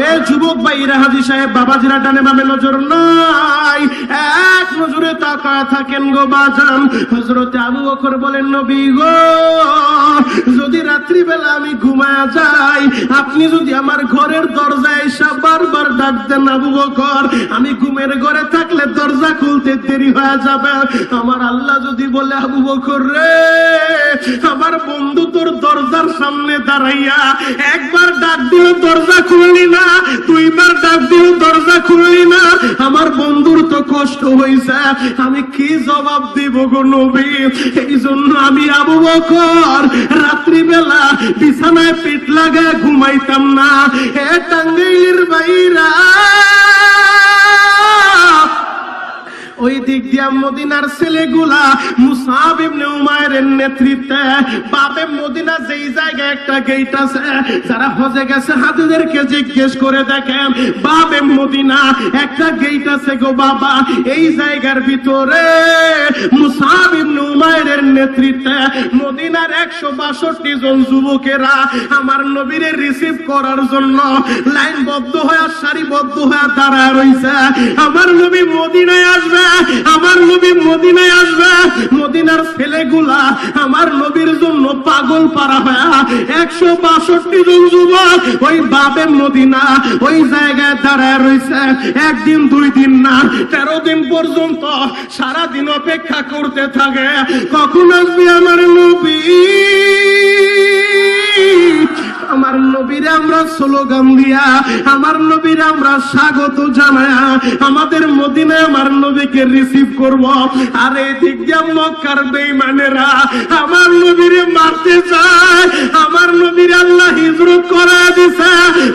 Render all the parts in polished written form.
এ যুবক ভাইরা, হাজী সাহেব বাবাজিরা ডানে বামে নজর নাই, এক নজরে তাকায় থাকেন গো বাজান। হযরতে আবু বকর বলেন, নবী গো, যদি রাত্রি বেলা আমি ঘুমায়া যাই, আপনি যদি আমার ঘরের দরজায় এসে বারবার ডাক দেন আবু বকর, আমি ঘুমের ঘরে থাকলে দরজা খুলতে দেরি হয়ে যাবে। আমার আল্লাহ যদি বলে, আবু বকর রে, আমার বন্ধু তোর দরজার সামনে দাঁড়াইয়া একবার ডাক দিল দরজা খুললি না, দুইবার ডাক দিল দরজা খুললি না, আমার বন্ধুর তো কষ্ট হইছে, আমি কি জবাব দিব গো নবী? এই জন্য আমি আবু বকর রাত্রিবেলা বিছানায় পিঠ লাগায় ঘুমাইতাম না। এ টাঙ্গাইলের বাইরা, ওই দিক দিয়া মদিনার ছেলেগুলা মুসাব ইবনে উমাইরের নেতৃত্বে বাবে মদিনা যেই জায়গায় একটা গেট আছে, যারা হজে গেছে হাজিদেরকে জিজ্ঞেস করে দেখেন, বাবে মদিনা একটা গেট আছে গো বাবা, এই জায়গার ভিতরে মুসাব ইবনে উমাইরের নেতৃত্বে মদিনার 162 জন যুবকেরা আমার নবীরে রিসিভ করার জন্য লাইনবদ্ধ হয়ে সারিবদ্ধ হয়ে দাঁড়ায় রইছে। আমার নবী মদিনায় আসবে, আমার নবী মদিনায় আসবে। মদিনার ছেলেগুলা আমার নবীর জন্য পাগল পারা হয়, 162 জন যুবক ওই বাবে মদিনা ওই জায়গায় দাঁড়ায় রয়েছে। একদিন দুই দিন না, 13 দিন পর্যন্ত সারাদিন অপেক্ষা করতে থাকে, কখন আসবে আমার নবী। আমার নবীরে আমরা স্লোগান দিয়া, আমার নবীরে আমরা স্বাগত জানায়া আমাদের মদিনায় আমার নবীকে রিসিভ করব। আর এই দিক দিয়ে মক্কার বেঈমানেরা আমার নবীরে মারতে চায়, আমার নবীর আল্লাহ হিজরত করায় দিছে,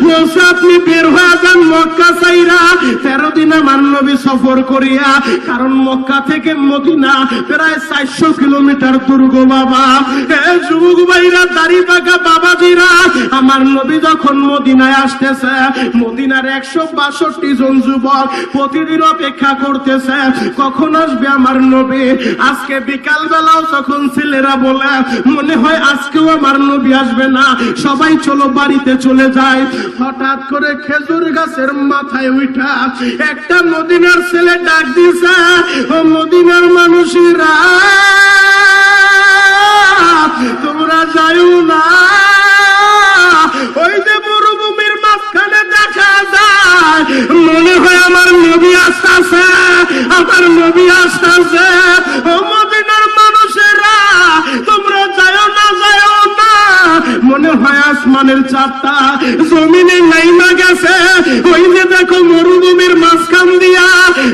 বলছে আপনি বের হয়ে যান মক্কা ছাইরা। 13 দিন আমার নবী সফর করিয়া, কারণ মক্কা থেকে মদিনা প্রায় 400 কিলোমিটার দূর গো বাবা। এ যুবক ভাইরা, দাড়ি পাকা বাবাজিরা, আমার নবী যখন মদিনায় আসতেছে, মদিনার 162 জন যুবক প্রতিদিন অপেক্ষা করতেছে কখন আসবে আমার নবী। আজকে বিকাল বেলাও যখন ছেলেরা বলে মনে হয় আজকেও আমার নবী আসবে না, সবাই চলো বাড়িতে চলে যায়, হঠাৎ করে খেজুর গাছের মাথায় উঠা একটা মদিনার ছেলে ডাক দিছে, ও মদিনার মানুষেরা তোমরা যাইও না, ওই যে মরুভূমির মাঝখানে দেখা যায় মনে হয় আমার নবী আসতেছে, আমার নবী আসতেছে। ও মদিনার মানুষেরা তোমরা যাও না, যাও না, মনে হয় আসমানের চাঁদটা জমিনে নাইমা গেছে। ওই যে দেখো মরুভূমির মাঝখান দিয়া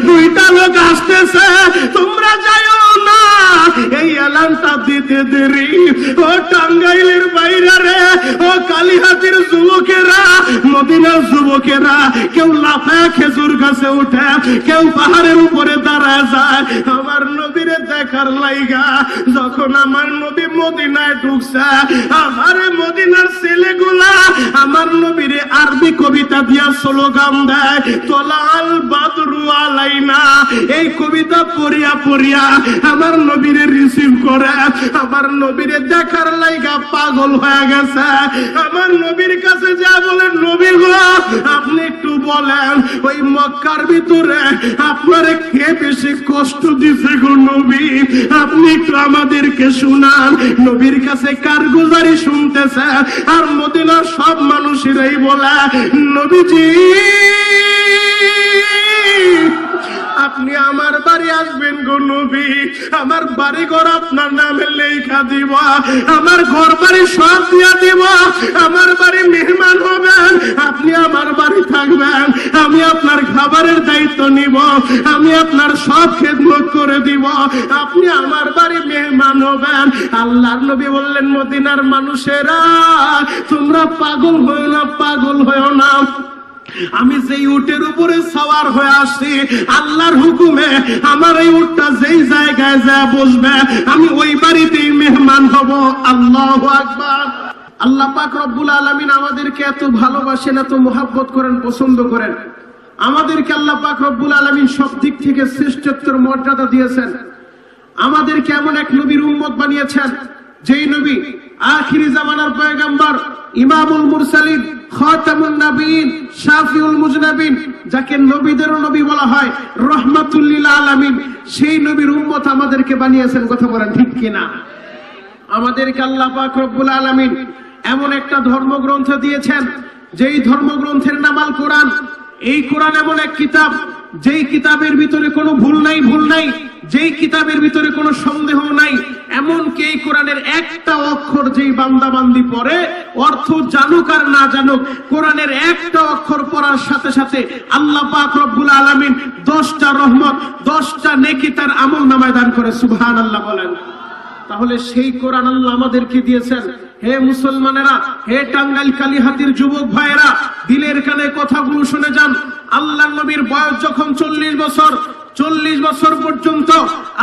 দুইটা লোক আসতেছে, তোমরা যাও না। এই এলানটা দিতে দেরি, ও টাঙ্গাইলের বাইরা রে, ও কালীহাতির যুবকেরা, মদিনার যুবকেরা, কেউ লাফায় খেজুর গাছে উঠে, কেউ পাহাড়ের উপরে দাঁড়ায় যায় আমার নবীরে দেখার লাইগা। যখন আমার নবী মদিনায় ঢুকছে, আমার মদিনার ছেলেগুলা আমার নবীরে আরবি কবিতা দিয়া স্লোগান দেয়, তোলাল বাদরু আলাইনা। এই কবিতা পড়িয়া পড়িয়া আমার নবীরে রিসিভ করে, আমার নবীরে দেখার লাইগা পাগল হয়ে গেছে। আমার নবীর কাছে যা বলেন, নবী গো আপনি একটু বলেন, ওই মক্কার ভিতরে আপনারে কে বেশি কষ্ট দিছে গো নবী, আপনি একটু আমাদেরকে শুনান। নবীর কাছে কারগুজারি শুনতেছে, আর মদিনার সব মানুষেরাই বলে, নবীজি আপনি আমার বাড়ি আসবেন গো নবী, আমার বাড়ি ঘর আপনার নামে লেখা দিব, আমার ঘর বাড়ি সব দিয়া দিব, আমার বাড়ি মেহমান হবেন, আপনি আমার বাড়ি থাকবেন, আমি আপনার খাবারের দায়িত্ব নিব, আমি আপনার সব খেদমত করে দিব, আপনি আমার বাড়ি মেহমান হবেন। আল্লাহর নবী বললেন, মদিনার মানুষেরা তোমরা পাগল হয়েও না, পাগল হয়েও না, আমি যেই উটের উপরে সওয়ার হয়ে আসছি আল্লাহর হুকুমে, আমার এই উটটা যেই জায়গায় যা বসবে আমি ওই বাড়িতেই মেহমান হব। আল্লাহু আকবার। আল্লাহ পাক রব্বুল আলামিন আমাদেরকে এত ভালোবাসেন, এত মোহাব্বত করেন, পছন্দ করেন। আমাদেরকে আল্লাহ পাক রব্বুল আলামিন সব দিক থেকে শ্রেষ্ঠত্বের মর্যাদা দিয়েছেন। আমাদেরকে এমন এক নবীর উম্মত বানিয়েছেন, যেই নবী আখিরি জামানার পয়গম্বর, ইমামুল মুরসালিন, খাতামুন নবীন, শাফিউল মুজনাবিন, যাকে নবীদের নবী বলা হয়, রহমাতুল লিল আলামিন, সেই নবীর উম্মত আমাদেরকে বানিয়েছেন। কথা বলেন ঠিক কিনা? আমাদেরকে আল্লাহ পাক রব্বুল আলামিন এমন একটা ধর্মগ্রন্থ দিয়েছেন, যেই ধর্মগ্রন্থের নাম আল কোরআন। এই কোরআন এমন এক কিতাব, যেই কিতাবের ভিতরে কোনো ভুল নাই, যেই কিতাবের ভিতরে কোনো সন্দেহ নাই। এমনকি এই কোরআনের একটা অক্ষর যেই বান্দা বান্দি পড়ে, অর্থ জানুক আর না জানুক, কোরআনের একটা অক্ষর পড়ার সাথে সাথে আল্লাহ পাক রব্বুল আলামিন 10টা রহমত, 10টা নেকি তার আমল নামায় দান করে। সুবহানাল্লাহ বলেন। তাহলে সেই কোরআন আল্লাহ আমাদেরকে দিয়েছেন। হে মুসলমানেরা, হে টাঙ্গাইল কালিহাতির যুবক ভাইয়েরা, দিলের কানে কথাগুলো শুনে যান। আল্লাহর নবীর বয়স যখন 40 বছর, 40 বছর পর্যন্ত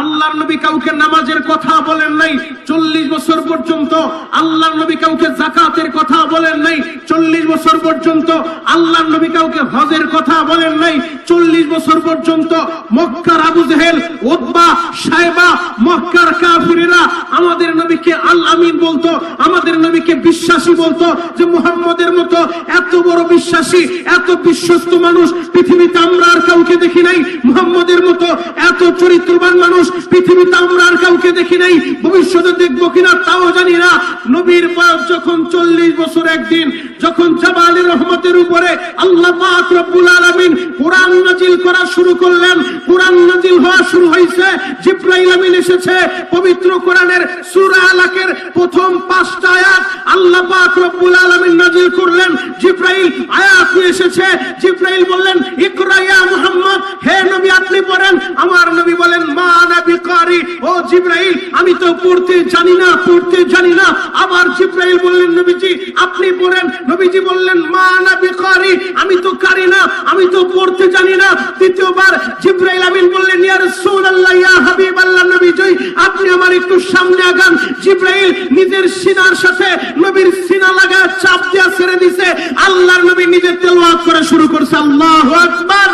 আল্লাহর নবী কাউকে নামাজের কথা বলেন নাই। 40 বছর পর্যন্ত আল্লাহর নবী কাউকে যাকাতের কথা বলেন নাই। 40 বছর পর্যন্ত আল্লাহর নবী কাউকে হজের কথা বলেন নাই। 40 বছর পর্যন্ত মক্কার আবু জেহেল, উতবা, সাইবা, মক্কার কাফিররা আমাদের নবীকে আল আমিন বলতো, আমাদের নবীকে বিশ্বাসী বলতো, যে মুহাম্মদের মতো এত বড় বিশ্বাসী, এত বিশ্বস্ত মানুষ পৃথিবীতে আমরা আর কাউকে দেখি নাই। মুহাম্মদের মতো এত চরিত্রবান মানুষ পৃথিবীতে আমরা আর কাউকে দেখি নাই, ভবিষ্যতে দেখবো কিনা তাও জানি না। নবীর বয়স যখন 40 বছর, একদিন যখন জাবালে রহমতের উপরে আল্লাহ পাক রব্বুল আলামিন কোরআন নাজিল করা শুরু করলেন, কোরআন নাজিল হওয়া শুরু হয়েছে। জিবরাইল আমিন এসেছে, পবিত্র কোরআনের সূরা আলাকের প্রথম 5টা আয়াত আল্লাহ পাক রব্বুল আলামিন নাজিল করলেন। জিবরাইল আয়াত নিয়ে এসেছে। জিবরাইল বললেন, ইকরা ইয়া মুহাম্মদ, হে নবী আপনি পড়েন। আমার নবী বলেন, মা আনা বিকারি, ও জিবরাইল আমি তো পড়তে জানি না, পড়তে জানি না। আবার জিবরাইল বললেন, নবীজি আপনি পড়েন। নবীজি বললেন, মা আনা বিকারি, আমি তো কারি না, আমি তো পড়তে জানি না। দ্বিতীয়বার জিবরাইল আমিন বললেন, ইয়া রাসূলুল্লাহ, ইয়া হাবিবাল্লাহ, নবীজি আপনি আমার একটু সামনে আগান। জিবরাইল নিজের সিনার সাথে নবীর সিনা লাগা চাপ দিয়া ছেড়ে দিয়েছে। আল্লাহর নবী নিজে তেলাওয়াত করা শুরু করছে। আল্লাহু আকবার।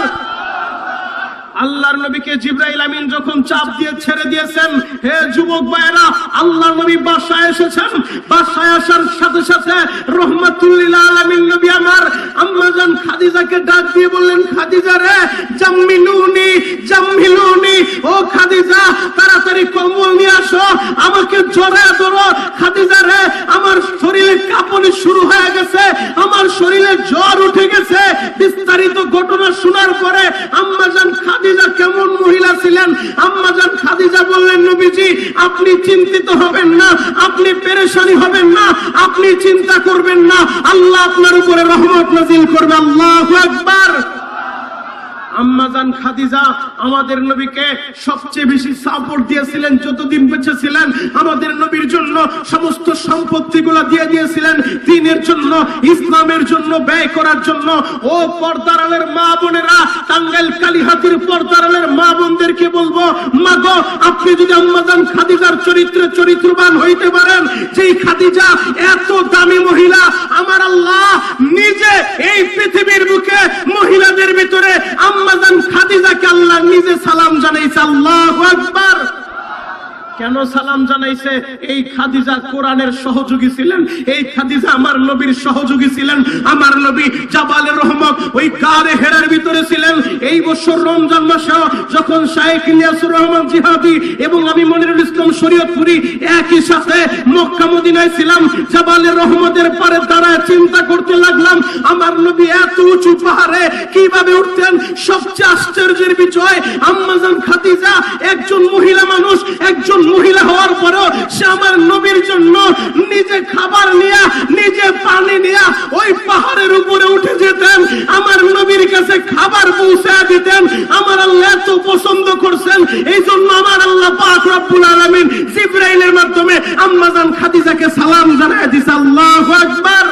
আল্লাহর নবীকে জিবরাইল আমিন যখন চাপ দিয়ে ছেড়ে দিয়েছেন, হে যুবক ভাইরা, আল্লাহর নবী বাসায় এসেছেন। বাসায় আসার সাথে সাথে রহমাতুল লিল আলামিন নবী আমার আম্মা জান খাদিজাকে ডাক দিয়ে বললেন, খাদিজা রে, জাম্মিলুনি, জাম্মিলুনি, ও খাদিজা তাড়াতাড়ি কম্বল নিয়ে আসো, আমাকে জড়ায় ধরো। খাদিজা রে, আমার শরীরে কাঁপুনি শুরু হয়ে গেছে, আমার শরীরে জ্বর উঠে গেছে। বিস্তারিত ঘটনা শোনার পরে আম্মা জান খাদিজা কেমন মহিলা ছিলেন, আম্মা জান খাদিজা বললেন, নবীজি আপনি চিন্তিত হবেন না, আপনি পেরেশানি হবেন না, আপনি চিন্তা করবেন না, আল্লাহ আপনার উপরে রহমত নাজিল করবে। আল্লাহু আকবার। আম্মা জান খাদিজা আমাদের নবীকে সবচেয়ে বেশি সাপোর্ট দিয়েছিলেন। যতদিন বেঁচে ছিলেন আমাদের নবীর জন্য সমস্ত সম্পত্তিগুলো দিয়ে দিয়েছিলেন, দ্বীনের জন্য, ইসলামের জন্য ব্যয় করার জন্য। ও পর্দার আলের মা বোনেরা, টাঙ্গাইল কালিহাতির পর্দার আলের মা বোনদেরকে বলবো, মা গো আপনি যদি আম্মা জান খাদিজার চরিত্রে চরিত্রবান হইতে পারেন, যেই খাদিজা এত দামি মহিলা, আমার আল্লাহ নিজে এই পৃথিবীর বুকে মহিলাদের ভিতরে আম্মা জান খাদিজাকে আল্লাহ নিজে সালাম জানাইছে। আল্লাহু আকবার। কেন সালাম জানাইছে? এই খাদিজা কোরআনের সহযোগী ছিলেন, এই খাদিজা আমার নবীর সহযোগী ছিলেন। আমার নবী জাবালে রহমত ওই গারে হেরার ভিতরে ছিলেন। এই বছর রমজান মাসে যখন শাইখ ইলিয়াসুর রহমান জিহাদি এবং আমি মনিরুল ইসলাম শরীয়তপুরি একই সাথে মক্কা মদিনায় ছিলাম, জাবালে রহমতের পারে দাঁড়ায় চিন্তা করতে লাগলাম, আমার নবী এত উঁচু পাহাড়ে কিভাবে উঠতেন। সবচেয়ে আশ্চর্যের বিষয়, আম্মা জান খাদিজা একজন মহিলা মানুষ, একজন মহিলা হওয়ার পরেও সে আমার নবীর জন্য নিজে খাবার নিয়ে, নিজে পানি নিয়ে ওই পাহাড়ের উপরে উঠে যেতেন, আমার নবীর কাছে খাবার পৌঁছে দিতেন। আমার আল্লাহ এত পছন্দ করছেন, এই জন্য আমার আল্লাহ পাক রব্বুল আলামিন জিবরাইলের মাধ্যমে আম্মা জান খাদিজাকে সালাম জানায় দিয়েছে। আল্লাহু আকবার।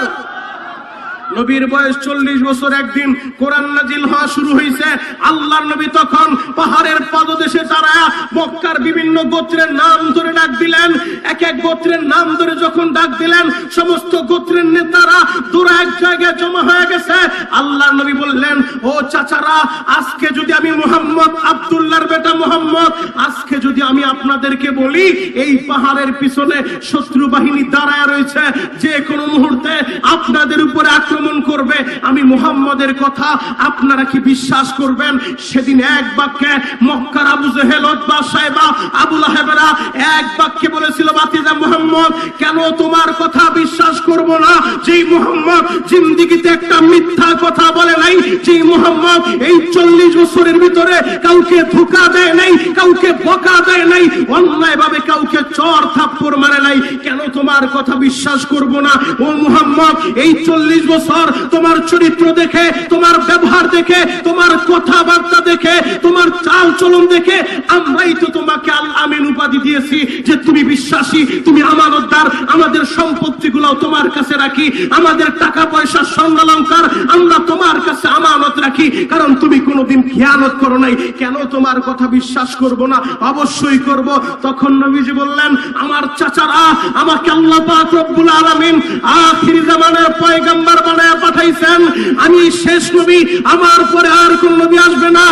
নবীর বয়স 40 বছর, একদিন কোরআন নাজিল হওয়া শুরু হয়েছে। আল্লাহর নবী তখন পাহাড়ের পাদদেশে দাঁড়ায় মক্কার বিভিন্ন গোত্রের নাম ধরে ডাক দিলেন। এক এক গোত্রের নাম ধরে যখন ডাক দিলেন, সমস্ত গোত্রের নেতারা দূরে এক জায়গায় জমা হয়ে গেছে। আল্লাহর নবী বললেন, ও চাচারা, আজকে যদি আমি মুহাম্মদ, আব্দুল্লাহর বেটা মুহাম্মদ, আজকে যদি আমি আপনাদেরকে বলি এই পাহাড়ের পিছনে শত্রু বাহিনী দাঁড়ায় রয়েছে, যে কোনো মুহূর্তে আপনাদের উপরে আক্রমণ আক্রমণ করবে, আমি মুহাম্মদের কথা আপনারা কি বিশ্বাস করবেন? সেদিন এক বাক্যে মক্কার আবু জেহেল, উতবা, সাইবা, আবু লাহাবেরা এক বাক্যে বলেছিল, বাতিজা মুহাম্মদ, কেন তোমার কথা বিশ্বাস করব না? যেই মুহাম্মদ জিন্দেগিতে একটা মিথ্যা কথা বলে নাই, যেই মুহাম্মদ এই 40 বছরের ভিতরে কাউকে ধোঁকা দেয় নাই, কাউকে বকা দেয় নাই, অন্যায় ভাবে কাউকে চর থাপ্পড় মারে নাই, কেন তোমার কথা বিশ্বাস করব না? ও মুহাম্মদ, এই 40 বছর তোমার চরিত্র দেখে, তোমার ব্যবহার দেখে, তোমার কথাবার্তা দেখে, তোমার চাল চলন দেখে আমরাই তো তোমাকে আল আমিন উপাধি দিয়েছি, যে তুমি বিশ্বাসী, তুমি আমানতদার। আমাদের সম্পত্তিগুলো তোমার কাছে রাখি, আমাদের টাকা পয়সা, স্বর্ণালংকার আমরা তোমার কাছে আমানত রাখি, কারণ তুমি কোনোদিন খেয়ানত করো নাই। কেন তোমার কথা বিশ্বাস করব না? অবশ্যই করব। তখন নবীজি বললেন, আমার চাচারা আমাকে আল্লাহ পাক রব্বুল আলামিন আখির জামানার পয়গম্বর বানায়া পাঠাইছেন, আমি শেষ নবী, আমার পরে আর কোন নবী আসবে না।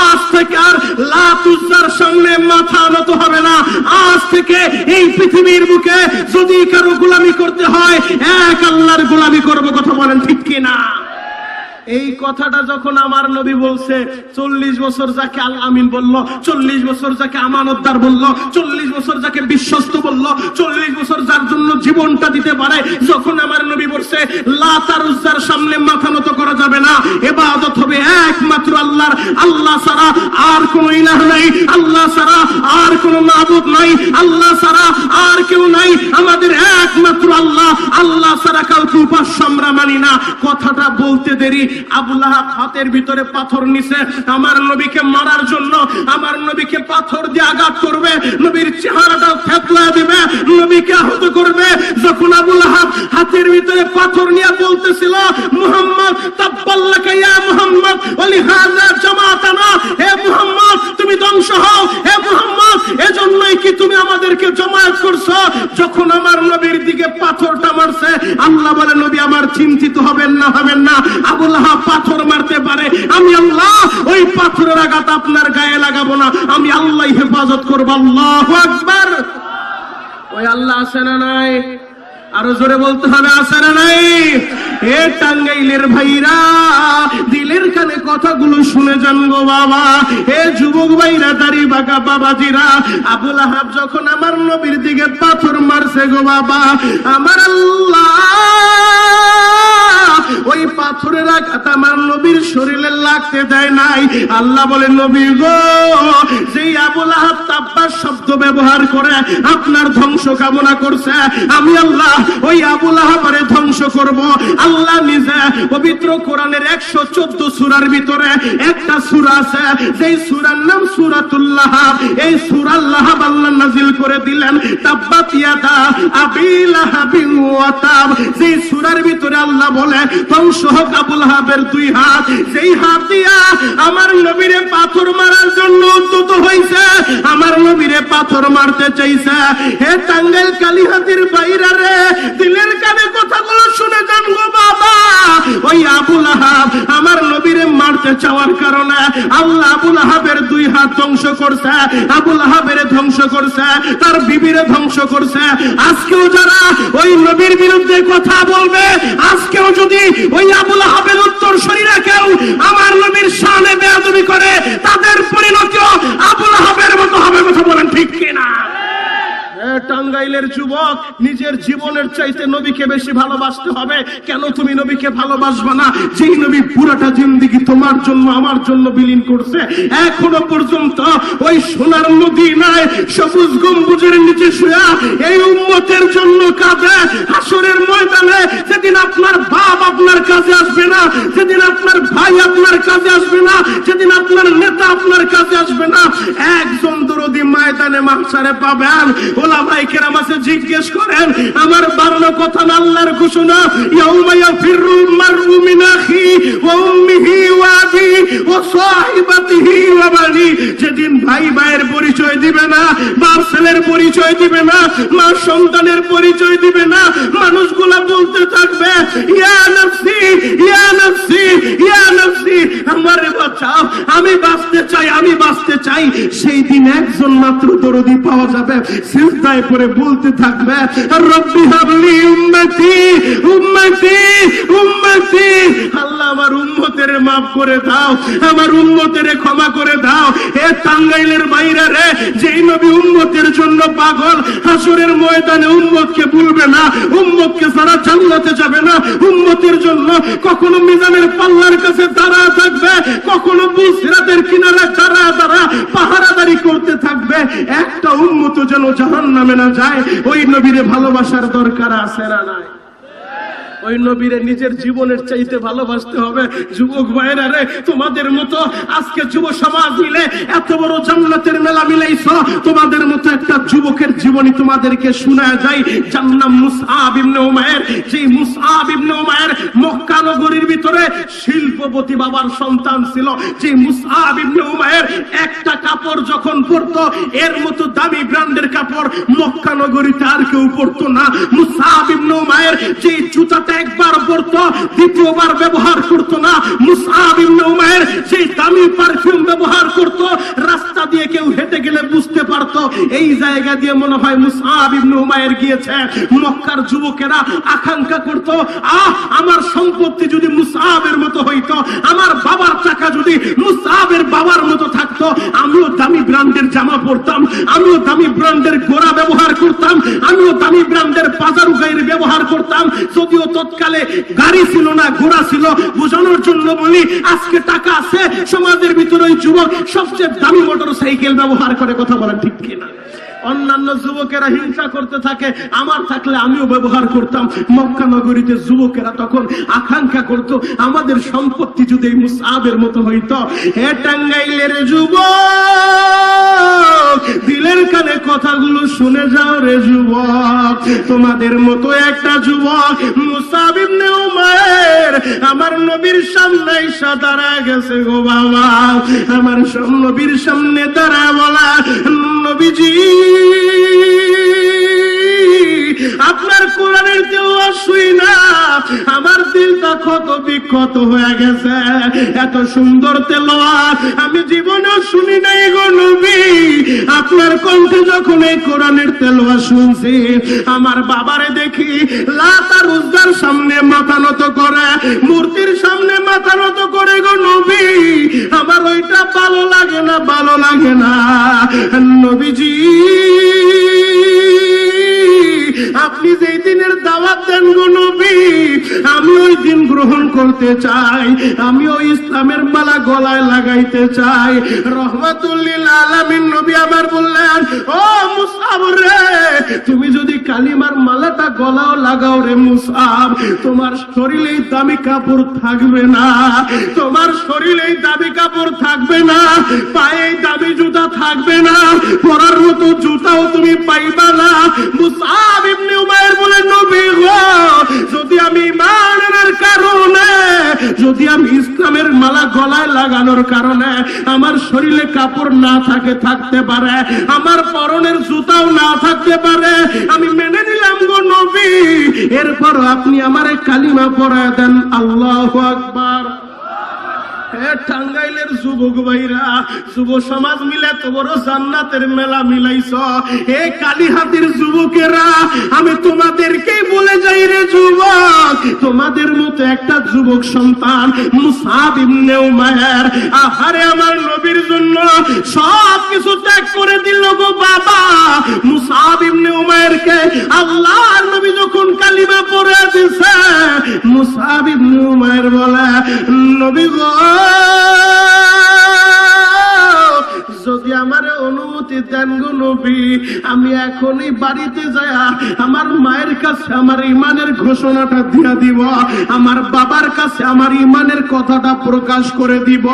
আজ থেকে আর লাত উজ্জার সামনে মাথা নত হবে না। আজ থেকে এই পৃথিবীর বুকে যদি কারো গোলামি করতে হয়, এক আল্লাহর গোলামি করব। কথা বলেন ঠিক কিনা? এই কথাটা যখন আমার নবী বলছে, 40 বছর যাকে আল আমিন বলল, 40 বছর যাকে আমানতদার বলল, 40 বছর যাকে বিশ্বস্ত বলল, 40 বছর যার জন্য জীবনটা দিতে পারে, যখন আমার নবী বলছে লাত আর উজ্জার সামনে মাথা নত করা যাবে না, ইবাদত হবে একমাত্র আল্লাহর, আল্লাহ ছাড়া আর কোন ইলাহ নাই, আল্লাহ ছাড়া আর কোন মাবুদ নাই, আল্লাহ ছাড়া আর কেউ নাই, আমাদের একমাত্র আল্লাহ, আল্লাহ ছাড়া কাউকে উপাস্য আমরা মানি না। কথাটা বলতে দেরি আবু লাহাব হাতের ভিতরে পাথর নিছে, আমার নবীকে মারার জন্য, আমার নবীকে পাথর দিয়ে আঘাত করবে, নবীর চেহারাটা থেতলা দিবে, নবীকে আহত করবে। যখন আবু লাহাব হাতের ভিতরে পাথর নিয়ে বলতেছিল, মুহাম্মদ তাব্বাল্লাকা ইয়া মুহাম্মদ ওয়া লিহাযা জামাতানা, হে মুহাম্মদ তুমি ধ্বংস হও, হে মুহাম্মদ এজন্যই কি তুমি আমাদেরকে জমায়েত করছো? যখন আমার নবীর দিকে পাথরটা মারছে, আল্লাহ বলে, নবী আমার চিন্তিত হবেন না, হবেন না। আবু লাহাব পাথর মারতে পারে, আমি আল্লাহ ওই পাথরের আঘাত আপনার গায়ে লাগাবো না, আমি আল্লাহ হেফাজত করবো। আল্লাহু আকবার। ওই আল্লাহ আছে না নাই? আরো জোরে বলতে হবে, আছে না নাই? এ টাঙ্গাইলের ভাইরা, দিলের কানে কথাগুলো শুনে যান গো বাবা। এ যুবক ভাইরা, দাড়ি বাঁকা বাবাজিরা, আবু লাহাব যখন আমার নবীর দিকে পাথর মারছে গো বাবা, আমার আল্লাহ ওই পাথরের আঘাত আমার নবীর শরীরে লাগতে দেয় নাই। আল্লাহ বলে, নবী গো, যেই আবু লাহাব তাব্বার শব্দ ব্যবহার করে আপনার ধ্বংস কামনা করছে, আমি আল্লাহ ওই আবু লাহাবরে ধ্বংস করব। আল্লাহ নিজে পবিত্র কোরআনের 114 সূরার ভিতরে একটা সূরা আছে, যেই সূরার নাম সূরাতুল লাহাব। এই সূরা লাহাব আল্লাহ নাযিল করে দিলেন, তাব্বাত ইয়াদা আবি লাহাবিন ওয়া তাব। যেই সূরার ভিতরে আল্লাহ বলে, ধ্বংস হোক আবু লাহাবের 2 হাত, যেই হাত দিয়া আমার নবীরে পাথর মারার জন্য উদ্যত হইছে, আমার নবীরে পাথর মারতে চাইছে। হে টাঙ্গাইল কালীহাতির বাইরা রে, দিলের কানে কথাগুলো শুনে যান গো বাবা। ওই আবু লাহাব আমার নবীরে মারতে চাওয়ার কারণে আল্লাহ আবু লাহাবের 2 হাত ধ্বংস করছে, আবু লাহাবের ধ্বংস করছে, তার বিবিরে ধ্বংস করছে। আজকেও যারা ওই নবীর বিরুদ্ধে কথা বলবে, আজকেও যদি ওই আবু লাহাবের উত্তরসূরিরা কেউ আমার নবীর শানে বেয়াদবি করে, তাদের পরিণতিও আবু লাহাবের মতো হবে। কথা বলেন ঠিক কিনা? টাঙ্গাইলের যুবক, নিজের জীবনের চাইতে নবীকে বেশি ভালোবাসতে হবে। কেন তুমি নবীকে ভালোবাসবে না? যেই নবী পুরাটা জিন্দেগি তোমার জন্য, আমার জন্য বিলীন করছে, এখনো পর্যন্ত ওই সোনার মদিনায় সবুজ গম্বুজের নিচে শুয়া এই উম্মতের জন্য কাঁদে। হাসরের ময়দানে যেদিন আপনার বাপ আপনার কাছে আসবে না, যেদিন আপনার ভাই আপনার কাছে আসবে না, যেদিন আপনার নেতা আপনার কাছে আসবে না, একজন দরদি ময়দানে মাহশারে পাবেন। ওলামায়ে কেরাম আছে, জিজ্ঞেস করেন, আমার বানানো কথা না আল্লাহর ঘোষণা, ইয়াউমা ইয়াফিরুল মারউ মিন আখি ওয়া উম্মিহি ওয়া আবিহি ওয়া সাহিবাতিহি ওয়া বানি। যেদিন ভাই ভাইয়ের পরিচয় দিবে না, বাপ ছেলের পরিচয় দিবে না, মা সন্তানের পরিচয় দিবে না, মানুষগুলা বলতে থাকবে, ইয়া নফসি ইয়া নফসি ইয়া নফসি, আমারে বাঁচাও আমি বাঁচতে চাই, আমি বাঁচতে চাই, সেই দিন একজন মাত্র দরদি পাওয়া যাবে, সিজদায় পড়ে বলতে থাকবে রব্বি হাবলি উম্মতি উম্মতি উম্মতি, আল্লাহ আমার উম্মতের মাফ করে দাও, আমার উম্মতের ক্ষমা করে দাও। এ টাঙ্গাইলের বাইরে রে, যেই নবী উম্মতের জন্য পাগল, হাসরের ময়দানে উম্মতকে ভুলবে না, উম্মতকে সারা জান্নাতে যাবে না, উম্মতের জন্য কখনো মিজানের পাল্লার কাছে দাঁড়া থাকবে, কখনো সিরাতের কিনারে দাঁড়া দাঁড়া পাহারাদারি করতে থাকবে, একটা উম্মত যেন জাহান্নামে না যায়। ওই নবীরে ভালোবাসার দরকার আছে না নাই? ওই নবীরে নিজের জীবনের চাইতে ভালোবাসতে হবে। যুবক ভাইরা রে, তোমাদের মতো আজকে যুব সমাজ মিলে এত বড় জান্নাতের মেলা মিলাইছ, তোমাদের মতো একটা যুবকের জীবনী তোমাদেরকে শোনা যায়, যার নাম মুসআব ইবনে উমাইর। যেই মুসআব ইবনে উমাইর মক্কা নগরীর ভিতরে শিল্পপতি বাবার সন্তান ছিল। যে মুসআব ইবনে উমাইর একটা কাপড় যখন পরতো, এর মতো দামি ব্র্যান্ডের কাপড় মক্কা নগরীতে আর কেউ পরতো না। মুসআব ইবনে উমাইর যে জুতাটা একবার পরতো, দ্বিতীয়বার ব্যবহার করতো না। মুসআব ইবনে উমাইর যে দামি পারফিউম ব্যবহার করতো, রাস্তা দিয়ে কেউ হেঁটে গেলে বুঝতে পারতো এই জায়গা দিয়ে মনে হয় মুসআব ইবনে উমাইর গিয়েছে। মক্কার যুবকেরা আকাঙ্ক্ষা করতো, আমার সম্পত্তি যদি মুসআবের মতো হইতো, আমার বাবার টাকা যদি মুসআবের বাবার মতো থাকতো, আমিও দামি ব্র্যান্ডের জামা পরতাম, আমিও দামি ব্র্যান্ডের ঘোড়া ব্যবহার করতাম, আমিও দামি ব্র্যান্ডের বাজারু গাড়ি ব্যবহার করতাম। যদিও তৎকালে গাড়ি ছিল না, ঘোড়া ছিল। বোঝানোর জন্য বলি, আজকে টাকা আছে, সমাজের ভিতরে ওই যুবক সবচেয়ে দামি মোটর সাইকেল ব্যবহার করে। কথা বলেন ঠিক কিনা? অন্যান্য যুবকেরা হিংসা করতে থাকে, আমার থাকলে আমিও ব্যবহার করতাম। মক্কা নগরীতে যুবকেরা তখন আকাঙ্ক্ষা করত, আমাদের সম্পত্তি যদি এই মুসআবের মতো হইতো। হে টাঙ্গাইলের যুবক, দিলের কানে কথাগুলো শুনে যাও রে যুবক। তোমাদের মতো একটা যুবক মুসআব ইবনে উমাইর আমার নবীর সামনে এসে দাঁড়ায় গেছে গো বাবা। আমার নবীর সামনে দাঁড়ায় বলা, নবীজি আপনার কোরআনের তেলাওয়াত শুই না আমার দিলটা ক্ষত বিক্ষত হয়ে গেছে। এত সুন্দর তেলাওয়াত আমি জীবনেও শুনি নাই গো নবী। আপনার কণ্ঠে যখন এই কোরআনের তেলাওয়াত শুনছি, আমার বাবারে দেখি লাত আর উজ্জার সামনে মাথা নত করে, মূর্তির সামনে মাথা নত করে গো নবী। আমার ওইটা ভালো লাগে না, ভালো লাগে না নবীজি। আপনি যেই দিনের দাওয়াত দেন গো নবী, আমি ওই দিন গ্রহণ করতে চাই, আমি ওই ইসলামের মালা গলায় লাগাইতে চাই। রহমাতুল লিল আলামিন নবী আমার বললেন, ও মুসআব রে, তুমি যদি কালিমার মালাটা গলাও লাগাও রে মুসআব, তোমার শরীরে দামি কাপড় থাকবে না, তোমার শরীরে দামি কাপড় থাকবে না, পায়ে দামি জুতা থাকবে না, পরার মতো জুতাও তুমি পাইবা না। মুসআব ইবনে উমাইর বলে, নবী গো, যদি আমি ঈমানের কারণে, যদি আমি ইসলামের মালা গলায় লাগানোর কারণে আমার শরীরে কাপড় না থাকে, থাকতে পারে, আমার পরনের জুতাও না থাকতে পারে, আমি মেনে নিলাম গো নবী। এরপর আপনি আমারে কালিমা পড়ায় দেন, আল্লাহু আকবার। টাঙ্গাইলের যুবক ভাইরা, যুব সমাজ মিলে তো বড় জান্নাতের মেলা মিলাইছ। হে কালীহাতির যুবকেরা, আমি তোমাদেরকেই বলে যাই রে যুবক, তোমাদের মতো একটা যুবক সন্তান মুসআব ইবনে উমাইর, আহারে আমার নবীর জন্য সব কিছু ত্যাগ করে দিল গো বাবা। মুসআব ইবনে উমাইরকে আল্লাহর নবী যখন কালিমা পড়ে দিয়েছে, মুসআব ইবনে উমাইর বলে, নবী গো, যদি আমার অনুমতি দেন গো নবী, আমি এখনই বাড়িতে যায়া আমার মায়ের কাছে আমার ঈমানের ঘোষণাটা দিয়া দিব, আমার বাবার কাছে আমার ঈমানের কথাটা প্রকাশ করে দিব।